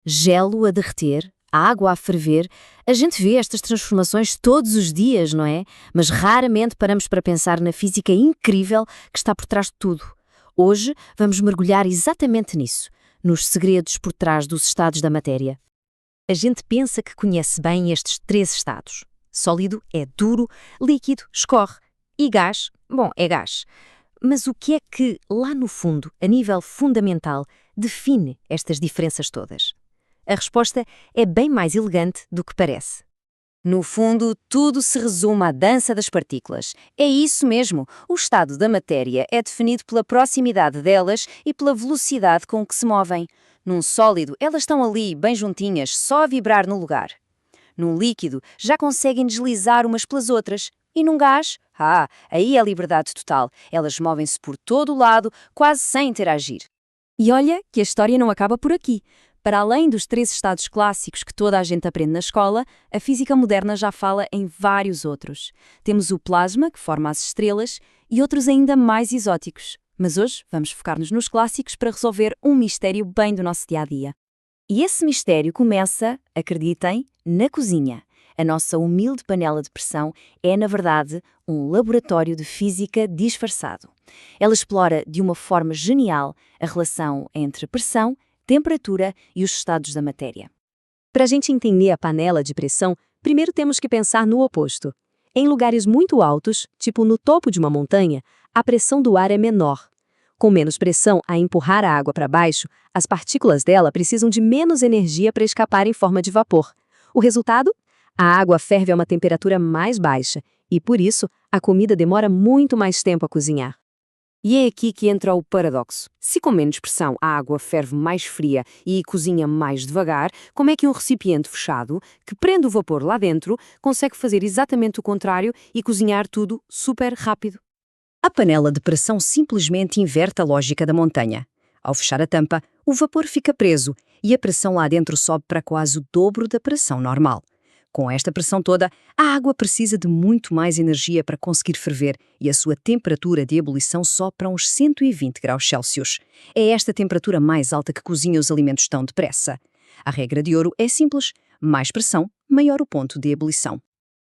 Gelo a derreter, água a ferver. A gente vê estas transformações todos os dias, não é? Mas raramente paramos para pensar na física incrível que está por trás de tudo. Hoje vamos mergulhar exatamente nisso, nos segredos por trás dos estados da matéria. A gente pensa que conhece bem estes três estados. Sólido é duro, líquido escorre e gás, bom, é gás. Mas o que é que, lá no fundo, a nível fundamental, define estas diferenças todas? A resposta é bem mais elegante do que parece. No fundo, tudo se resume à dança das partículas. É isso mesmo, o estado da matéria é definido pela proximidade delas e pela velocidade com que se movem. Num sólido, elas estão ali, bem juntinhas, só a vibrar no lugar. Num líquido, já conseguem deslizar umas pelas outras. E num gás? Aí é liberdade total. Elas movem-se por todo o lado, quase sem interagir. E olha que a história não acaba por aqui. Para além dos três estados clássicos que toda a gente aprende na escola, a física moderna já fala em vários outros. Temos o plasma, que forma as estrelas, e outros ainda mais exóticos. Mas hoje vamos focar-nos nos clássicos para resolver um mistério bem do nosso dia-a-dia. E esse mistério começa, acreditem, na cozinha. A nossa humilde panela de pressão é, na verdade, um laboratório de física disfarçado. Ela explora de uma forma genial a relação entre pressão, temperatura e os estados da matéria. Para a gente entender a panela de pressão, primeiro temos que pensar no oposto. Em lugares muito altos, tipo no topo de uma montanha, a pressão do ar é menor. Com menos pressão a empurrar a água para baixo, as partículas dela precisam de menos energia para escapar em forma de vapor. O resultado? A água ferve a uma temperatura mais baixa e, por isso, a comida demora muito mais tempo a cozinhar. E é aqui que entra o paradoxo. Se com menos pressão a água ferve mais fria e cozinha mais devagar, como é que um recipiente fechado, que prende o vapor lá dentro, consegue fazer exatamente o contrário e cozinhar tudo super rápido? A panela de pressão simplesmente inverte a lógica da montanha. Ao fechar a tampa, o vapor fica preso e a pressão lá dentro sobe para quase o dobro da pressão normal. Com esta pressão toda, a água precisa de muito mais energia para conseguir ferver e a sua temperatura de ebulição sobe para uns 120 graus Celsius. É esta temperatura mais alta que cozinha os alimentos tão depressa. A regra de ouro é simples: mais pressão, maior o ponto de ebulição.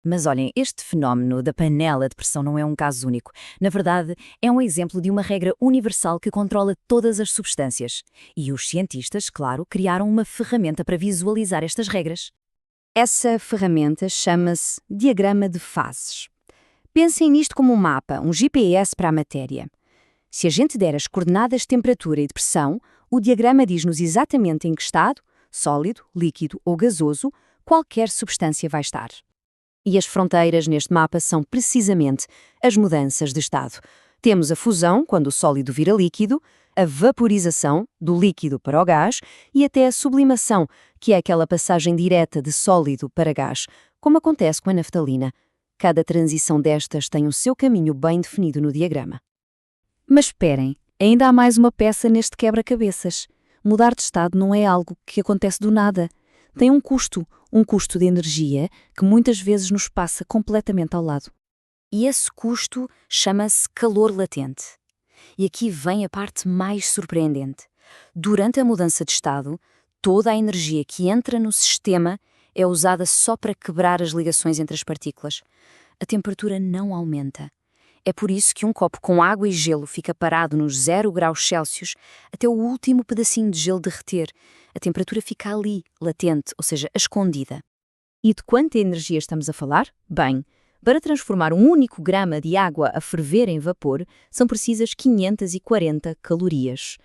Mas olhem, este fenómeno da panela de pressão não é um caso único. Na verdade, é um exemplo de uma regra universal que controla todas as substâncias. E os cientistas, claro, criaram uma ferramenta para visualizar estas regras. Essa ferramenta chama-se diagrama de fases. Pensem nisto como um mapa, um GPS para a matéria. Se a gente der as coordenadas de temperatura e de pressão, o diagrama diz-nos exatamente em que estado, sólido, líquido ou gasoso, qualquer substância vai estar. E as fronteiras neste mapa são precisamente as mudanças de estado. Temos a fusão, quando o sólido vira líquido, a vaporização, do líquido para o gás, e até a sublimação, que é aquela passagem direta de sólido para gás, como acontece com a naftalina. Cada transição destas tem o seu caminho bem definido no diagrama. Mas esperem, ainda há mais uma peça neste quebra-cabeças. Mudar de estado não é algo que acontece do nada. Tem um custo de energia que muitas vezes nos passa completamente ao lado. E esse custo chama-se calor latente. E aqui vem a parte mais surpreendente. Durante a mudança de estado, toda a energia que entra no sistema é usada só para quebrar as ligações entre as partículas. A temperatura não aumenta. É por isso que um copo com água e gelo fica parado nos 0 graus Celsius até o último pedacinho de gelo derreter. A temperatura fica ali, latente, ou seja, escondida. E de quanta energia estamos a falar? Bem, para transformar um único grama de água a ferver em vapor, são precisas 540 calorias.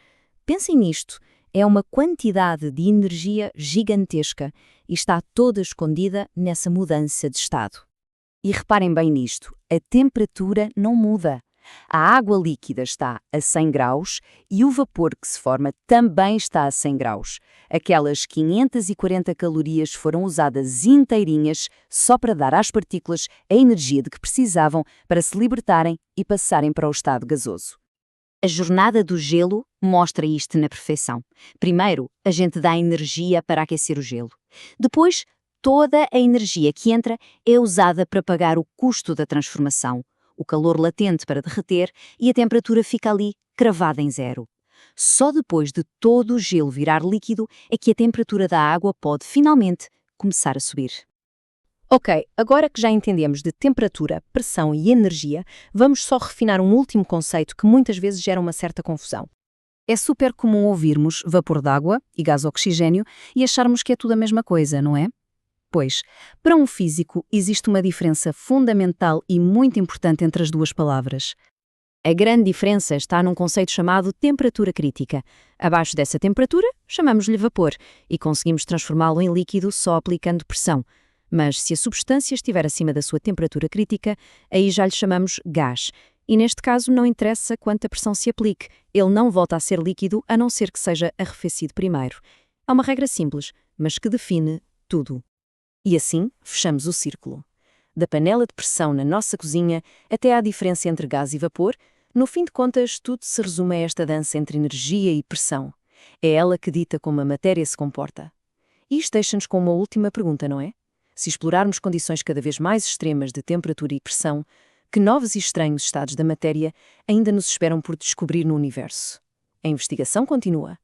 Pensem nisto, é uma quantidade de energia gigantesca e está toda escondida nessa mudança de estado. E reparem bem nisto, a temperatura não muda. A água líquida está a 100 graus e o vapor que se forma também está a 100 graus. Aquelas 540 calorias foram usadas inteirinhas só para dar às partículas a energia de que precisavam para se libertarem e passarem para o estado gasoso. A jornada do gelo mostra isto na perfeição. Primeiro, a gente dá energia para aquecer o gelo. Depois, toda a energia que entra é usada para pagar o custo da transformação, o calor latente para derreter e a temperatura fica ali cravada em 0. Só depois de todo o gelo virar líquido é que a temperatura da água pode finalmente começar a subir. Ok, agora que já entendemos de temperatura, pressão e energia, vamos só refinar um último conceito que muitas vezes gera uma certa confusão. É super comum ouvirmos vapor d'água e gás oxigênio e acharmos que é tudo a mesma coisa, não é? Pois, para um físico existe uma diferença fundamental e muito importante entre as duas palavras. A grande diferença está num conceito chamado temperatura crítica. Abaixo dessa temperatura, chamamos-lhe vapor e conseguimos transformá-lo em líquido só aplicando pressão. Mas se a substância estiver acima da sua temperatura crítica, aí já lhe chamamos gás. E neste caso não interessa quanta pressão se aplique, ele não volta a ser líquido a não ser que seja arrefecido primeiro. É uma regra simples, mas que define tudo. E assim, fechamos o círculo. Da panela de pressão na nossa cozinha até à diferença entre gás e vapor, no fim de contas, tudo se resume a esta dança entre energia e pressão. É ela que dita como a matéria se comporta. Isto deixa-nos com uma última pergunta, não é? Se explorarmos condições cada vez mais extremas de temperatura e pressão, que novos e estranhos estados da matéria ainda nos esperam por descobrir no universo? A investigação continua.